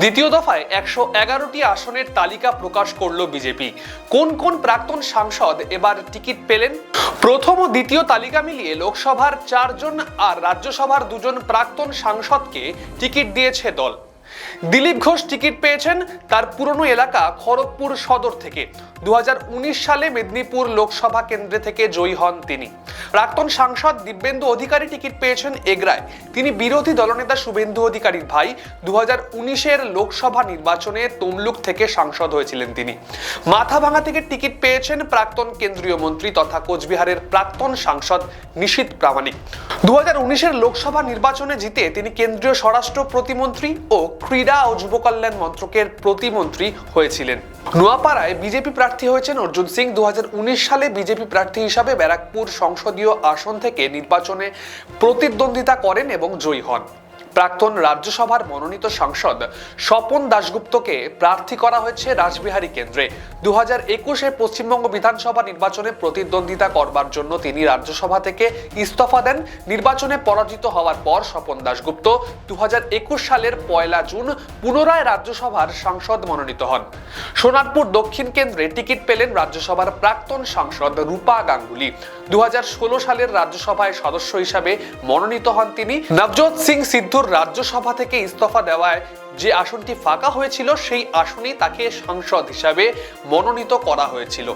দ্বিতীয় দফায় 111টি আসনের তালিকা প্রকাশ করল বিজেপি। কোন কোন প্রাক্তন সাংসদ এবার টিকিট পেলেন? প্রথম ও দ্বিতীয় তালিকা মিলিয়ে লোকসভার 4 জন আর রাজ্যসভার 2 জন প্রাক্তন সাংসদকে টিকিট দিয়েছে দল। দিলীপ ঘোষ টিকিট পেয়েছেন তার পুরনো এলাকা খড়গপুর সদর থেকে। 2019 সালে মেদিনীপুর লোকসভা কেন্দ্র থেকে জয়ী হন তিনি। প্রাক্তন সাংসদ দিব্যেন্দু অধিকারী টিকিট পেয়েছেন এগরায়। তিনি বিরোধী দলনেতা শুভেন্দু অধিকারীর ভাই। 2019-এর লোকসভা নির্বাচনে তমলুক থেকে সাংসদ হয়েছিলেন তিনি। মাথাভাঙা থেকে টিকিট পেয়েছেন প্রাক্তন কেন্দ্রীয় মন্ত্রী তথা কোচবিহারের প্রাক্তন সাংসদ নিশীথ প্রামাণিক। 2019-এর লোকসভা নির্বাচনে জিতে তিনি কেন্দ্রীয় স্বরাষ্ট্র প্রতিমন্ত্রী ও ক্রীড়া ও যুব কল্যাণ মন্ত্রকের প্রতিমন্ত্রী হয়েছিলেন। নোয়াপাড়ায় বিজেপি প্রার্থী হয়েছেন অর্জুন সিং। 2019 সালে বিজেপি প্রার্থী হিসাবে ব্যারাকপুর সংসদীয় আসন থেকে নির্বাচনে প্রতিদ্বন্দ্বিতা করেন এবং জয়ী হন। প্রাক্তন রাজ্যসভার মনোনীত সাংসদ স্বপন দাশগুপ্তকে প্রার্থী করা হয়েছে রাসবিহারী কেন্দ্রে। 2021-এ পশ্চিমবঙ্গ বিধানসভা নির্বাচনে প্রতিদ্বন্দ্বিতা করবার জন্য তিনি রাজ্যসভা থেকে ইস্তফা দেন। নির্বাচনে পরাজিত হওয়ার পর স্বপন দাশগুপ্ত 2021 সালের 1 জুন পুনরায় রাজ্যসভার সাংসদ মনোনীত হন। সোনারপুর দক্ষিণ কেন্দ্রে টিকিট পেলেন রাজ্যসভার প্রাক্তন সাংসদ রূপা গাঙ্গুলি। 2016 সালের রাজ্যসভায় সদস্য হিসাবে মনোনীত হন তিনি। নবজোৎ সিং সিদ্ধুর রাজ্যসভা থেকে ইস্তফা দেওয়ায় যে আসনটি ফাঁকা হয়েছিল সেই আসনেই তাকে সাংসদ হিসাবে মনোনীত করা হয়েছিল।